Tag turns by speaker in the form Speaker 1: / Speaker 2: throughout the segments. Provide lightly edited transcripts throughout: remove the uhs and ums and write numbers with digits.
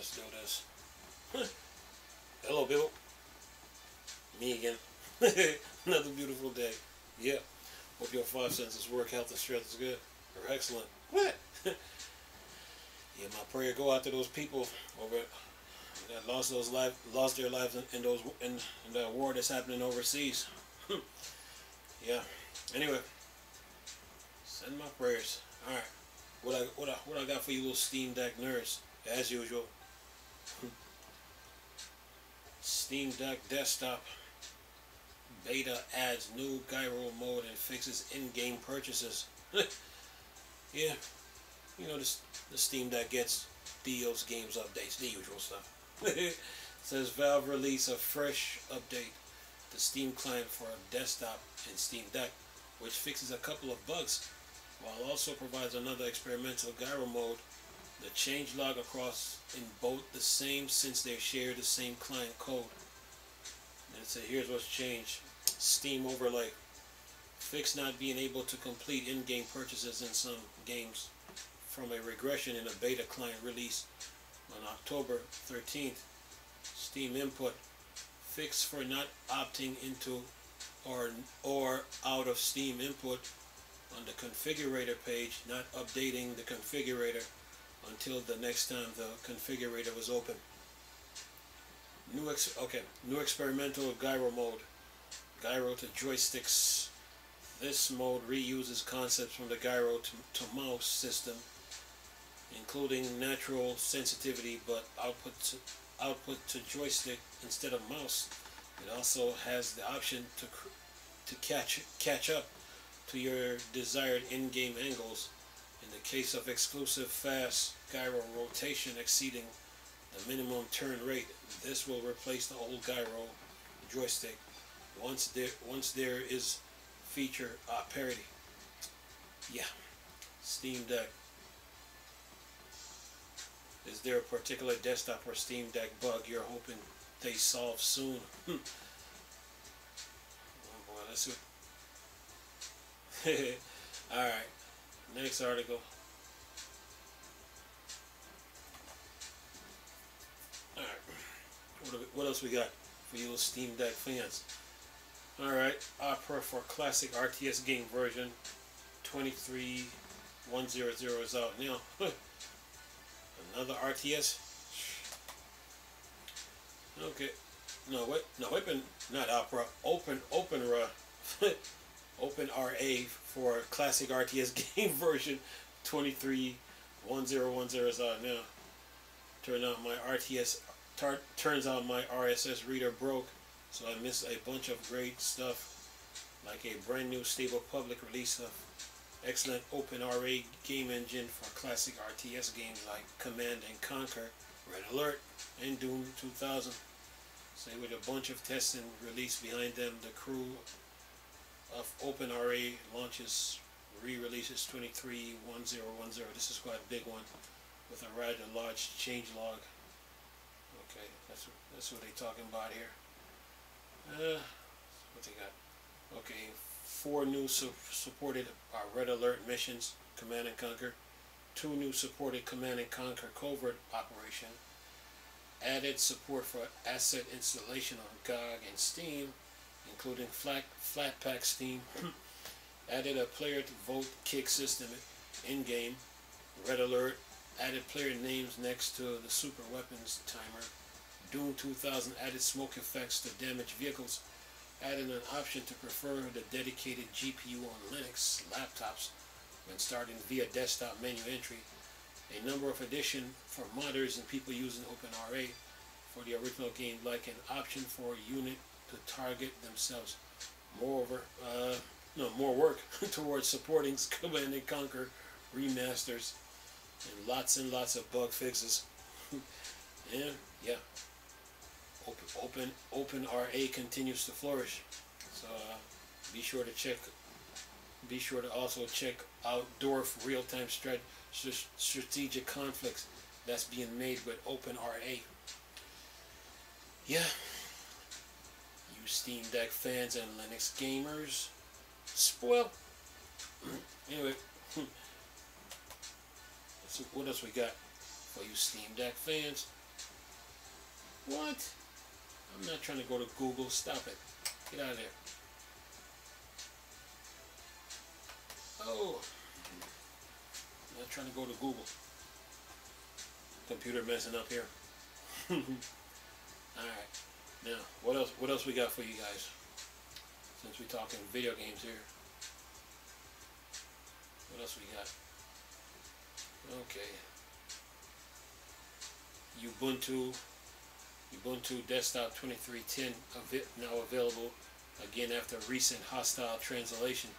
Speaker 1: let's do this. Hello, people. Me again. Another beautiful day. Yeah. Hope your five senses work, health, and strength is good. Or excellent. What? Yeah, my prayer go out to those people over that lost their lives in the war that's happening overseas. Yeah. Anyway, send my prayers. All right. What I got for you, little Steam Deck nerds, as usual. Steam Deck desktop beta adds new gyro mode and fixes in-game purchases. Yeah, you know the Steam Deck gets deals, games, updates, the usual stuff. Says Valve release a fresh update to Steam client for desktop and Steam Deck, which fixes a couple of bugs, while also provides another experimental gyro mode. The changelog across in both the same since they share the same client code. And it says here's what's changed. Steam overlay. Fix not being able to complete in-game purchases in some games from a regression in a beta client release on October 13th. Steam input. Fix for not opting into or out of Steam input on the configurator page, not updating the configurator until the next time the configurator was open. New experimental gyro mode. Gyro to joysticks. This mode reuses concepts from the gyro to mouse system, including natural sensitivity but output to joystick instead of mouse. It also has the option to catch up to your desired in-game angles in the case of exclusive fast gyro rotation exceeding the minimum turn rate. This will replace the old gyro joystick once there is feature parity. Yeah. Steam Deck. Is there a particular desktop or Steam Deck bug you're hoping they solve soon? Oh boy, let's see. Alright, next article. Alright, what else we got for you Steam Deck fans? Alright, Opera for Classic RTS game version 23100 is out now. Another RTS? Okay. No, wait, not Opera. OpenRA. OpenRA for Classic RTS game version 23100 is out now. Turns out my RSS reader broke, so I missed a bunch of great stuff, like a brand new stable public release of excellent OpenRA game engine for classic RTS games like Command and Conquer, Red Alert, and Doom 2000. So with a bunch of tests and release behind them, the crew of OpenRA launches re-releases 231010. This is quite a big one with a rather large changelog. Okay, that's what they're talking about here. What they got? Okay, 4 new supported Red Alert missions, Command and Conquer. 2 new supported Command and Conquer covert operation. Added support for asset installation on GOG and Steam, including Flatpak Steam. Added a player to vote kick system in-game. Red Alert. Added player names next to the super weapons timer. Doom 2000 added smoke effects to damage vehicles. Added an option to prefer the dedicated GPU on Linux laptops when starting via desktop menu entry. A number of additions for modders and people using OpenRA for the original game, like an option for a unit to target themselves. Moreover, more work towards supporting Command and Conquer remasters and lots of bug fixes. And yeah, OpenRA continues to flourish. So be sure to also check out Dorf real-time strategic conflicts that's being made with OpenRA. Yeah, you Steam Deck fans and Linux gamers, spoil. Anyway, let's see what else we got for you Steam Deck fans. What? I'm not trying to go to Google. Stop it. Get out of there. Oh. I'm not trying to go to Google. Computer messing up here. Alright. Now, what else we got for you guys? Since we're talking video games here. What else we got? Okay. Ubuntu Desktop 23.10 now available again after recent hostile translation.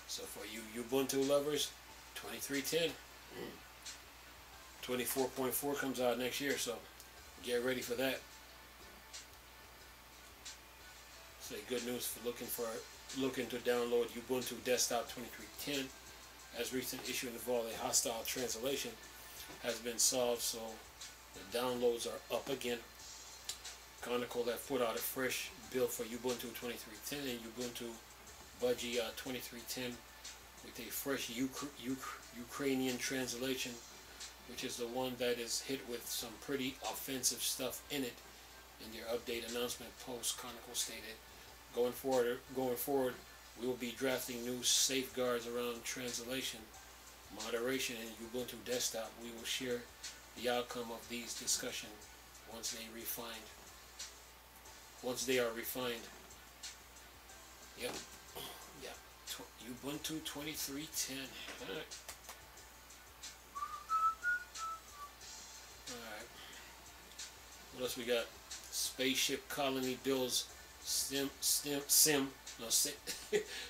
Speaker 1: So for you Ubuntu lovers, 23.10. 24.4 comes out next year, so get ready for that. Say good news for looking to download Ubuntu Desktop 23.10. As recent issue involved a hostile translation has been solved, so the downloads are up again. Chronicle have put out a fresh build for Ubuntu 23.10 and Ubuntu Budgie 23.10 with a fresh Ukrainian translation, which is the one that is hit with some pretty offensive stuff in it. In their update announcement post, Chronicle stated, going forward, we will be drafting new safeguards around translation, moderation, and Ubuntu Desktop. We will share the outcome of these discussions once they are refined. Yep. Yeah. Ubuntu 23.10. Alright. Alright. What else we got? Spaceship Colony builds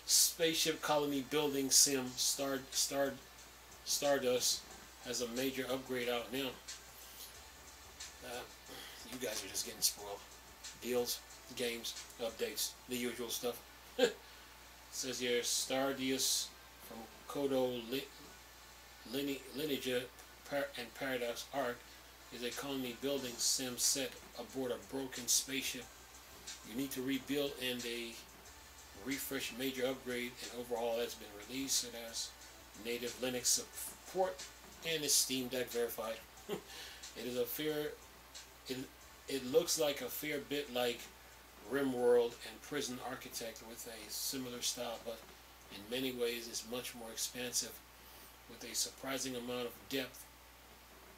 Speaker 1: Spaceship Colony building sim Stardust has a major upgrade out now. You guys are just getting spoiled. Deals, games, updates, the usual stuff. Says here Stardust from Kodo Lineage and Paradox Arc is a colony building sim set aboard a broken spaceship. You need to rebuild, and a refresh major upgrade and overhaul has been released. It has native Linux support and is Steam Deck verified. It is a it looks like a fair bit like RimWorld and Prison Architect with a similar style, but in many ways is much more expansive with a surprising amount of depth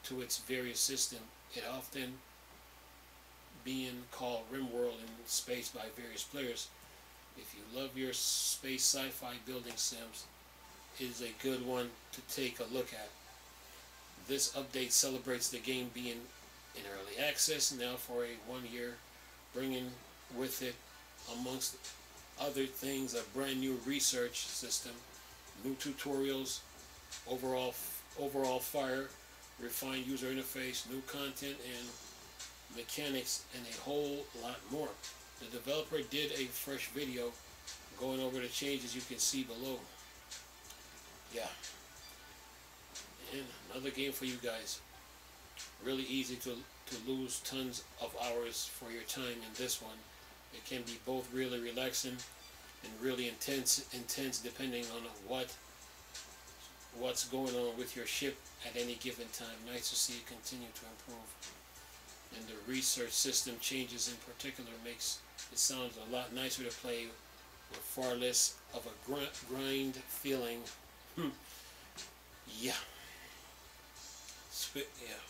Speaker 1: to its various systems. It often being called RimWorld in space by various players. If you love your space sci-fi building sims, it is a good one to take a look at. This update celebrates the game being in early access now for a 1 year, bringing with it, amongst other things, a brand new research system, new tutorials, overall fire, refined user interface, new content and mechanics, and a whole lot more. The developer did a fresh video going over the changes you can see below. Yeah. And another game for you guys. Really easy to lose tons of hours for your time in this one. It can be both really relaxing and really intense depending on what's going on with your ship at any given time. Nice to see it continue to improve. And the research system changes in particular makes it sound a lot nicer to play with far less of a grind feeling. Yeah. Yeah.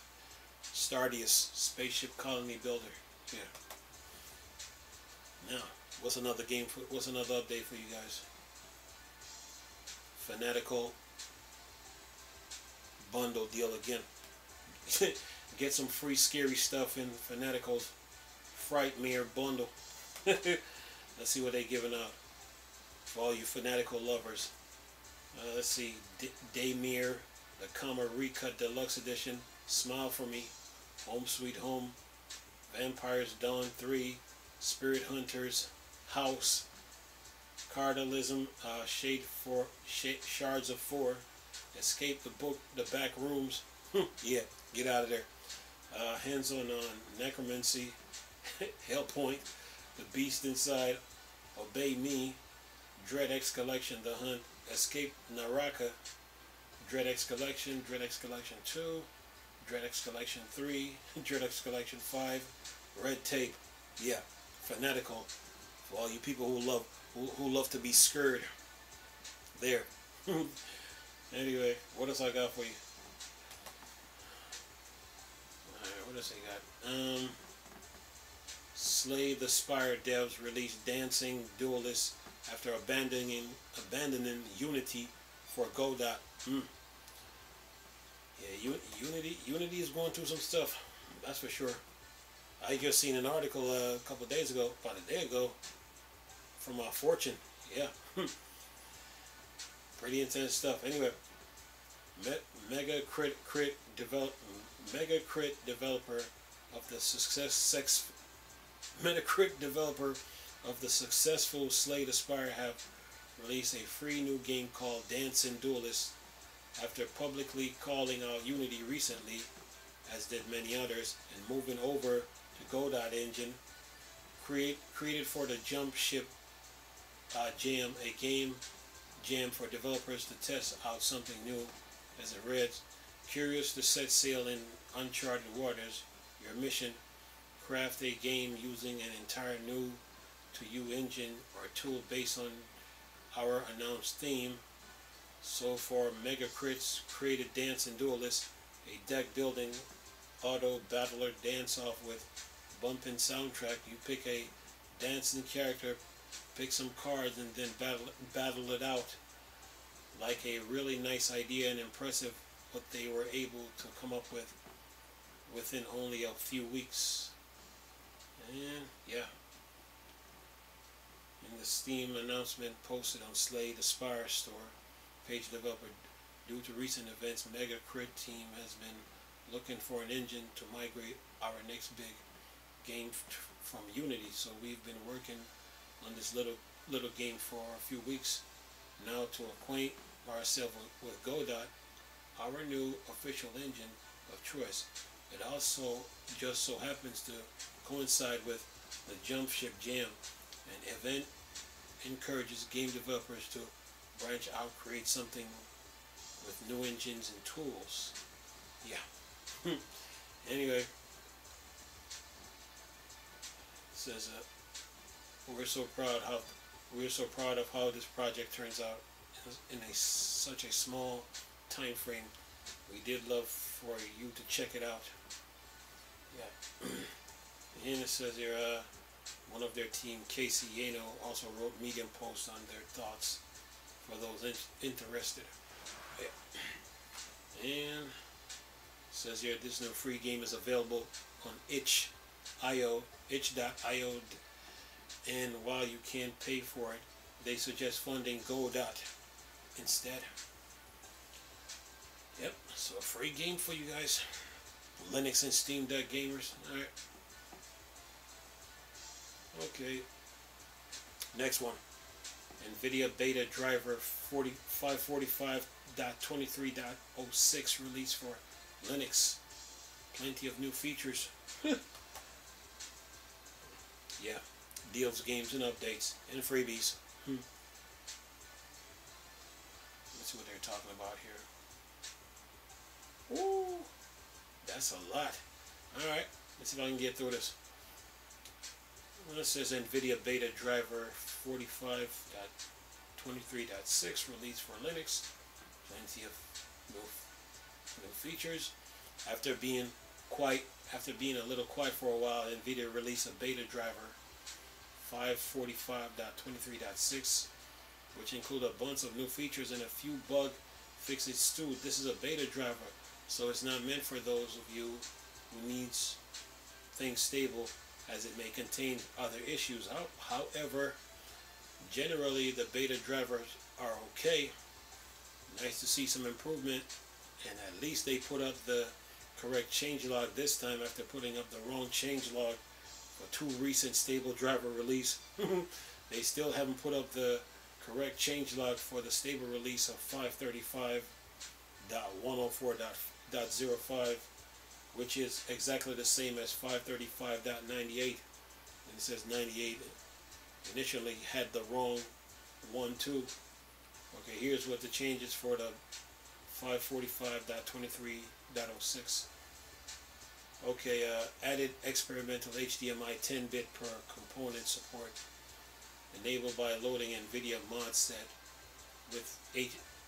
Speaker 1: Stardust Spaceship Colony Builder. Yeah. Now, what's another update for you guys? Fanatical bundle deal again. Get some free scary stuff in Fanatical's Frightmare bundle. Let's see what they're giving out for all you Fanatical lovers. Let's see, Daymare, the Kama Recut Deluxe Edition, Smile for Me, Home Sweet Home, Vampires Dawn 3, Spirit Hunters, House, Cardalism, Shards of 4, Escape the Back Rooms. Yeah, get out of there. Hands-on Necromancy, Hellpoint, The Beast Inside, Obey Me, Dread X Collection, The Hunt, Escape Naraka, Dread X Collection 2, DreadX Collection 3, DreadX Collection 5, Red Tape. Yeah, fanatical for all you people who love to be scared. There. Anyway, what else I got for you? Alright, what else I got? Slay the Spire devs released Dancing Duelist after abandoning Unity for Godot. Yeah, Unity is going through some stuff. That's for sure. I just seen an article a couple of days ago, about a day ago, from Fortune. Yeah. Pretty intense stuff. Anyway, Metacritic developer of the successful Slay the Spire have released a free new game called Dancing Duelist after publicly calling out Unity recently, as did many others, and moving over to Godot engine, created for the Jump Ship Jam, a game jam for developers to test out something new. As it reads, curious to set sail in uncharted waters, your mission, craft a game using an entire new to you engine or tool based on our announced theme. So for Megacrits created Dancing Duelist, a deck building auto battler dance off with bumping soundtrack. You pick a dancing character, pick some cards, and then battle it out. Like a really nice idea and impressive what they were able to come up with within only a few weeks. And yeah, in the Steam announcement posted on Slay the Spire store page, developer, due to recent events, Megacrit team has been looking for an engine to migrate our next big game from Unity. So we've been working on this little game for a few weeks now to acquaint ourselves with Godot, our new official engine of choice. It also just so happens to coincide with the Jump Ship Jam, an event encourages game developers to branch out, create something with new engines and tools. Yeah. Anyway, it says we're so proud of how this project turns out in such a small time frame. We did love for you to check it out. Yeah. And it says here, one of their team, Casey Yano, also wrote Medium posts on their thoughts for those interested. Yeah. And it says here, this new free game is available on itch.io, and while you can't pay for it, they suggest funding Godot instead. Yep, so a free game for you guys, Linux and Steam Deck gamers. Alright. Okay. Next one. NVIDIA beta driver 545.23.06 released for Linux. Plenty of new features. Yeah. Deals, games, and updates, and freebies. Let's see what they're talking about here. Ooh, that's a lot. Alright, let's see if I can get through this. Well, it says NVIDIA beta driver 45.23.6 released for Linux. Plenty of new features. After being a little quiet for a while, NVIDIA released a beta driver 545.23.6, which include a bunch of new features and a few bug fixes too. This is a beta driver, so it's not meant for those of you who needs things stable, as it may contain other issues. However, generally the beta drivers are okay. Nice to see some improvement, and at least they put up the correct changelog this time after putting up the wrong changelog for two recent stable driver release. They still haven't put up the correct changelog for the stable release of 535.104.05, which is exactly the same as 535.98, and it says 98 initially had the wrong one too. Okay, here's what the changes for the 545.23.06. Okay, added experimental HDMI 10-bit per component support enabled by loading NVIDIA mod set with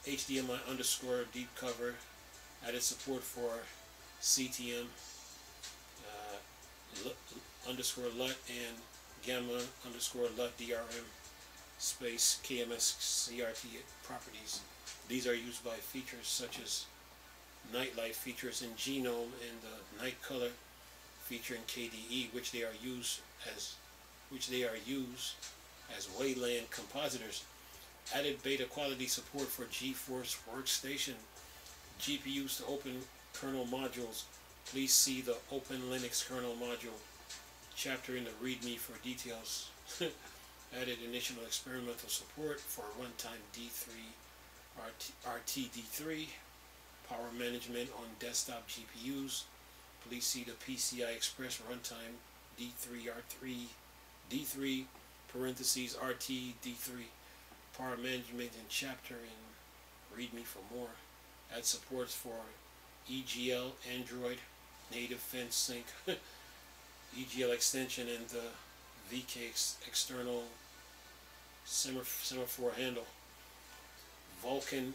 Speaker 1: HDMI underscore deep cover. Added support for CTM underscore LUT and gamma underscore LUT DRM space KMS CRT properties. These are used by features such as Nightlight features in Genome and the Night Color feature in KDE, which they are used as Wayland compositors. Added beta quality support for GeForce Workstation GPUs to open kernel modules. Please see the Open Linux kernel module chapter in the README for details. Added initial experimental support for runtime D3 RTD3 power management on desktop GPUs. Please see the PCI Express runtime D3 parentheses RTD3 power management in chapter in README for more. Add supports for EGL, Android, native FinSync, EGL extension, and the VK external semaphore handle. Vulkan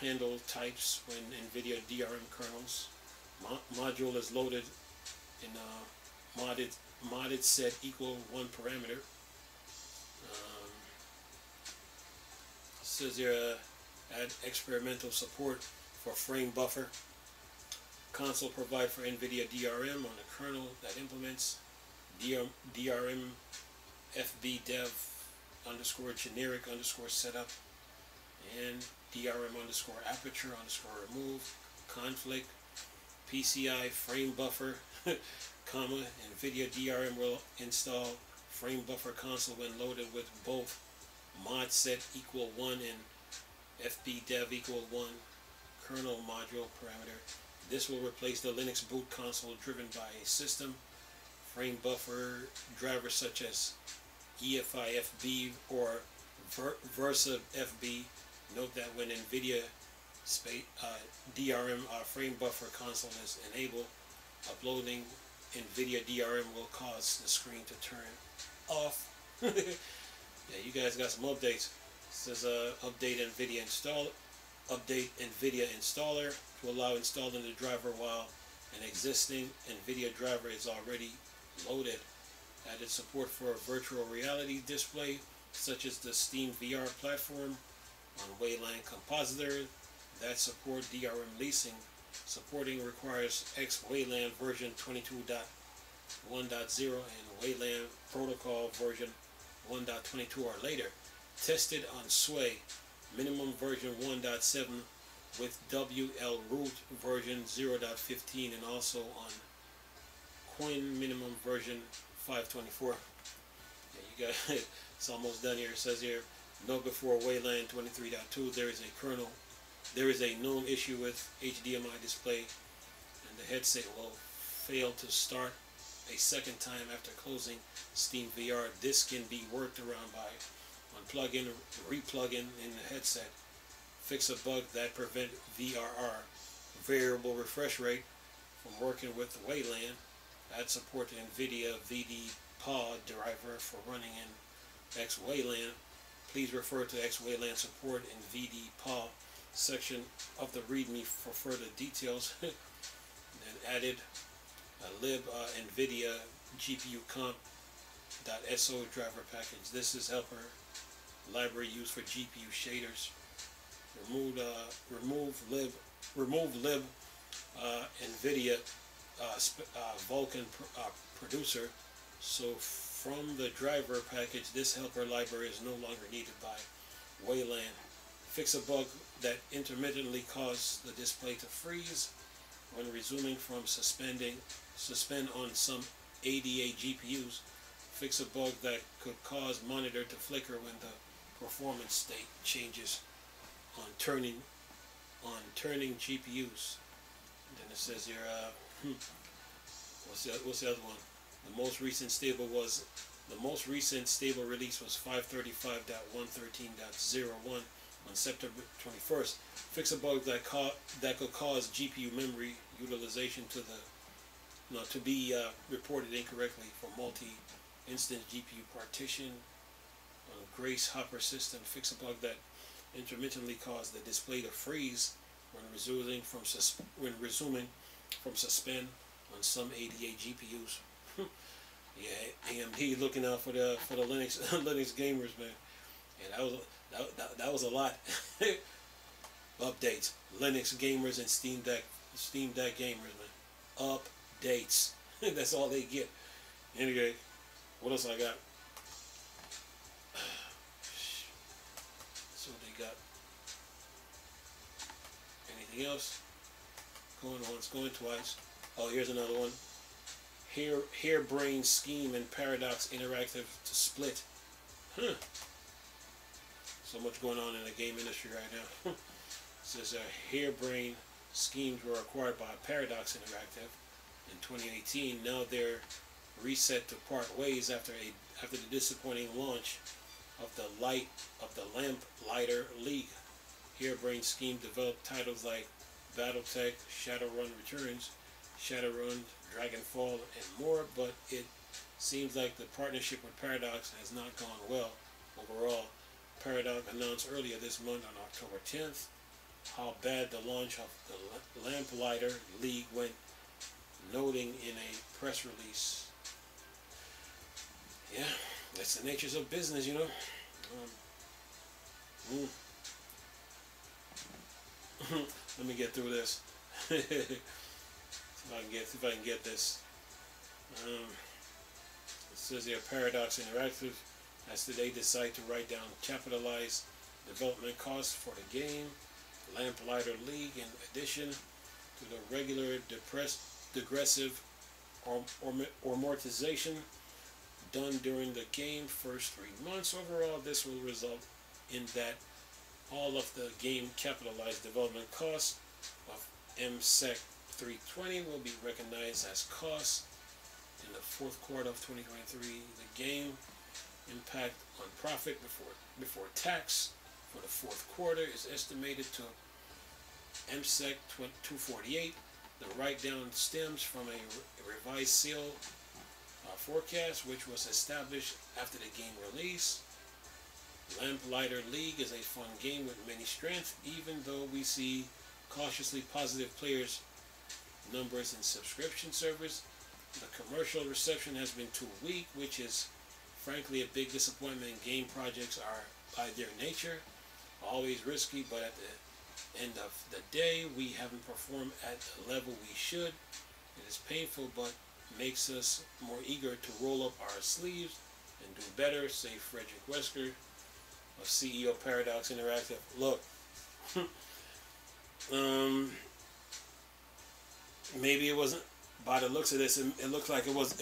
Speaker 1: handle types when NVIDIA DRM kernels. Module is loaded in modded set equal 1 parameter. Says here add experimental support for frame buffer. Console provide for NVIDIA DRM on the kernel that implements DRM FB dev underscore generic underscore setup and DRM underscore aperture underscore remove conflict PCI frame buffer comma NVIDIA DRM will install frame buffer console when loaded with both mod set equal 1 and FB dev equal 1 kernel module parameter. This will replace the Linux boot console driven by a system frame buffer drivers such as EFI FB or Versa FB. Note that when NVIDIA DRM frame buffer console is enabled, uploading NVIDIA DRM will cause the screen to turn off. Yeah, you guys got some updates. It says update NVIDIA installer to allow installing the driver while an existing NVIDIA driver is already loaded. Added support for a virtual reality display such as the Steam VR platform on Wayland compositor that support DRM leasing. Supporting requires X-Wayland version 22.1.0 and Wayland protocol version 1.22 or later. Tested on Sway minimum version 1.7 with WL root version 0.15 and also on Quinn minimum version 524. Yeah, you got it's almost done here. It says here, note before Wayland 23.2 there is a known issue with HDMI display and the headset will fail to start a second time after closing Steam VR. This can be worked around by unplugging or replugging in the headset. Fix a bug that prevent VRR variable refresh rate from working with Wayland. Add support to NVIDIA VD-PAW driver for running in X-Wayland. Please refer to X-Wayland support in VD-PAW section of the README for further details. And then added lib NVIDIA GPU comp.so driver package. This is helper library used for GPU shaders. Remove lib NVIDIA Vulkan producer. So from the driver package, this helper library is no longer needed by Wayland. Fix a bug that intermittently caused the display to freeze when resuming from suspend on some ADA GPUs. Fix a bug that could cause monitor to flicker when the performance state changes on turning GPUs. And then it says here, what's the other one? The most recent stable release was 535.113.01 on September 21st. Fix a bug that could cause GPU memory utilization to the to be reported incorrectly for multi-instance GPU partition on a Grace Hopper system. Fix a bug that intermittently caused the display to freeze when resuming from suspend on some ADA GPUs. Yeah, AMD looking out for the Linux Linux gamers, man. And that was a lot. Updates, Linux gamers and Steam Deck gamers, man. Updates. That's all they get. Anyway, what else I got? So they got anything else? Going once, going twice. Oh, here's another one. Harebrained scheme and Paradox Interactive to split. Huh. So much going on in the game industry right now. It says harebrained schemes were acquired by Paradox Interactive in 2018. Now they're reset to part ways after the disappointing launch of the Lamplighter League. Harebrained scheme developed titles like BattleTech, Shadowrun Returns, Shadowrun, Dragonfall, and more, but it seems like the partnership with Paradox has not gone well overall. Paradox announced earlier this month on October 10th how bad the launch of the Lamplighter League went, noting in a press release. Yeah, that's the natures of business, you know. Let me get through this. See if I can get this. It says here Paradox Interactive has today decided to write down capitalized development costs for the game Lamplighter League in addition to the regular digressive amortization done during the game's first 3 months. Overall, this will result in that all of the game capitalized development costs of MSEC 320 will be recognized as costs in the fourth quarter of 2023. The game impact on profit before tax for the fourth quarter is estimated to MSEC 248. The write-down stems from a revised sale forecast, which was established after the game release. Lamplighter League is a fun game with many strengths, even though we see cautiously positive players numbers in subscription servers. The commercial reception has been too weak, which is frankly a big disappointment. Game projects are, by their nature, always risky, but at the end of the day, we haven't performed at the level we should. It is painful, but makes us more eager to roll up our sleeves and do better, say Frederick Wesker, of CEO Paradox Interactive. Look, maybe it wasn't. By the looks of this, it looks like it was.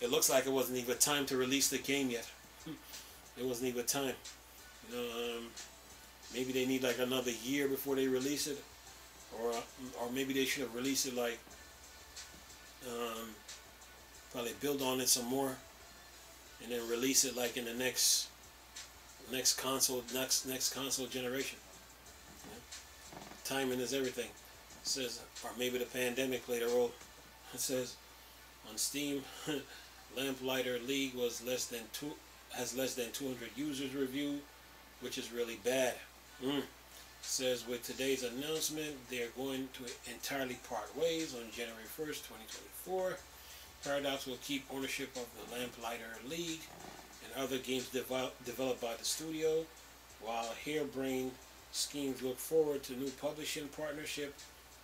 Speaker 1: It looks like it wasn't even time to release the game yet. It wasn't even time. You know, maybe they need like another year before they release it, or maybe they should have released it like probably build on it some more, and then release it like in the next console generation. Yeah. Timing is everything. It says, or maybe the pandemic played a role. It says on Steam, Lamplighter League has less than 200 users reviewed, which is really bad. It says with today's announcement, they're going to entirely part ways on January 1st, 2024. Paradox will keep ownership of the Lamplighter League and other games developed by the studio, while Harebrained Schemes look forward to new publishing partnership,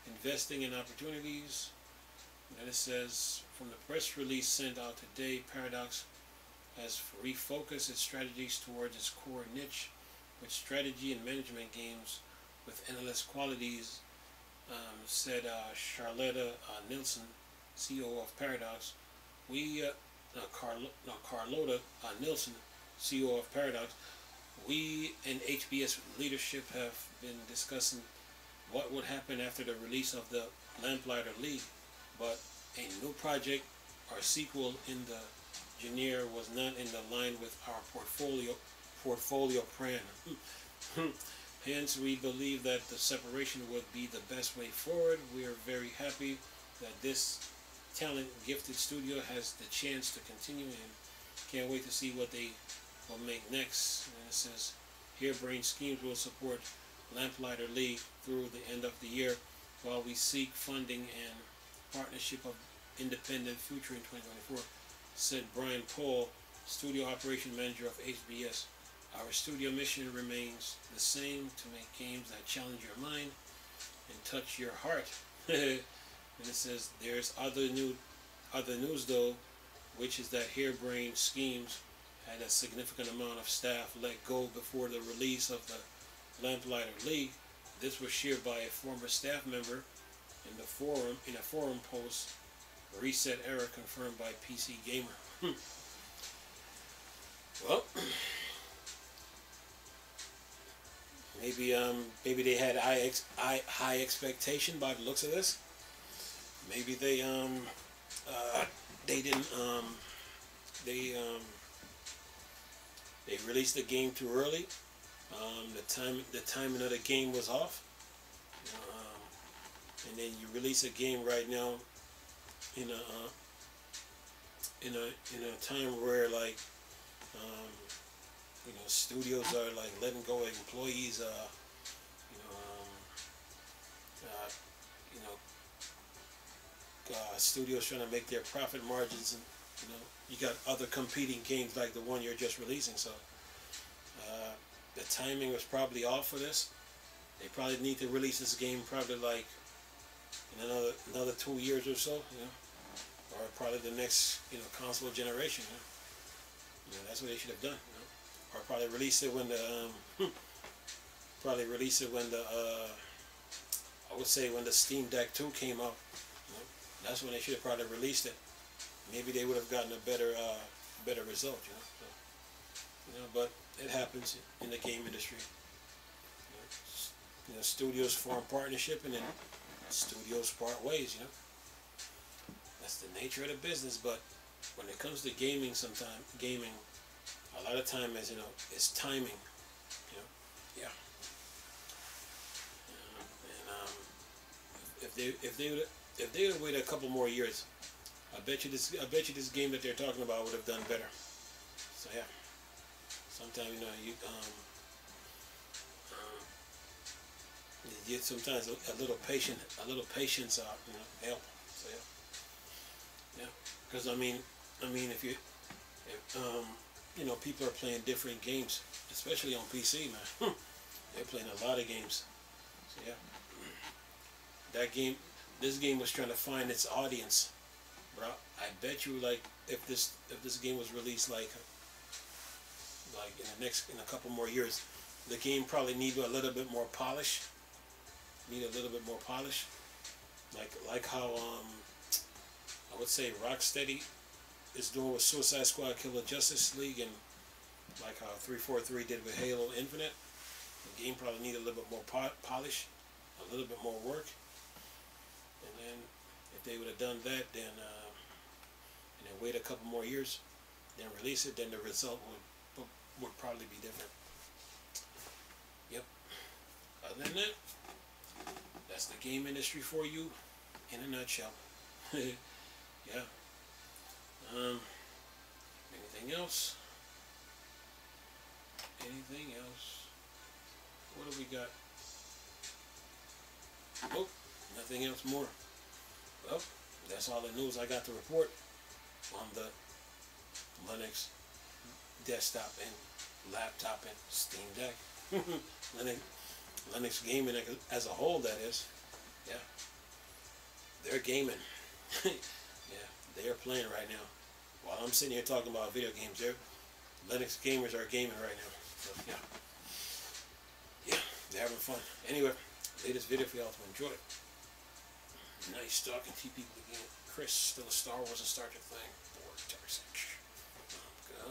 Speaker 1: investing in opportunities. And it says, from the press release sent out today, Paradox has refocused its strategies towards its core niche with strategy and management games with endless qualities, said Charlotta Nielsen, CEO of Paradox. Carlotta Nielsen, CEO of Paradox, we and HBS leadership have been discussing what would happen after the release of the Lamplighter League, but a new project or sequel in the genre was not in the line with our portfolio plan. Hence, we believe that the separation would be the best way forward. We are very happy that this talent gifted studio has the chance to continue, and can't wait to see what they will make next. And it says, Harebrained Schemes will support Lamplighter League through the end of the year while we seek funding and partnership of independent future in 2024, said Brian Paul, studio operation manager of HBS. Our studio mission remains the same: to make games that challenge your mind and touch your heart. And it says there's other news though, which is that Harebrained Schemes had a significant amount of staff let go before the release of the Lamplighter League. This was shared by a former staff member in a forum post. Reset error confirmed by PC Gamer. Well, maybe they had high expectation by the looks of this. Maybe they didn't they released the game too early. The timing of the game was off, and then you release a game right now in a time where, like, studios are like letting go of employees, studios trying to make their profit margins, and you got other competing games like the one you're just releasing. So the timing was probably off for this. They probably need to release this game probably like in another 2 years or so, or probably the next console generation. That's what they should have done. Or probably release it when the I would say when the Steam Deck 2 came out. That's when they should have probably released it. Maybe they would have gotten a better result. But it happens in the game industry. Studios form partnership, and then studios part ways. That's the nature of the business. But when it comes to gaming, a lot of time is it's timing. Yeah. If they would have waited a couple more years, I bet you this game that they're talking about would have done better. So yeah. Sometimes you get sometimes a little patience help. So yeah. Because I mean if people are playing different games, especially on PC, man. They're playing a lot of games. So yeah. This game was trying to find its audience. But I bet you, like, if this game was released like in a couple more years, the game probably needed a little bit more polish. Like how I would say Rocksteady is doing with Suicide Squad Kill the Justice League, and like how 343 did with Halo Infinite. The game probably needed a little bit more polish, a little bit more work. And then if they would have done that, then and then wait a couple more years, then release it, then the result would probably be different. Yep. Other than that, that's the game industry for you in a nutshell. Yeah. Anything else? Anything else? What do we got? Oh, nothing else more. Well, that's all the news I got to report on the Linux desktop and laptop and Steam Deck. Linux gaming as a whole, that is. Yeah. They're gaming. Yeah, they're playing right now. While I'm sitting here talking about video games, Linux gamers are gaming right now. So, yeah. Yeah, they're having fun. Anyway, latest video for y'all to enjoy. Nice talking to you people again. Chris, still a Star Wars and Star Trek thing. Go.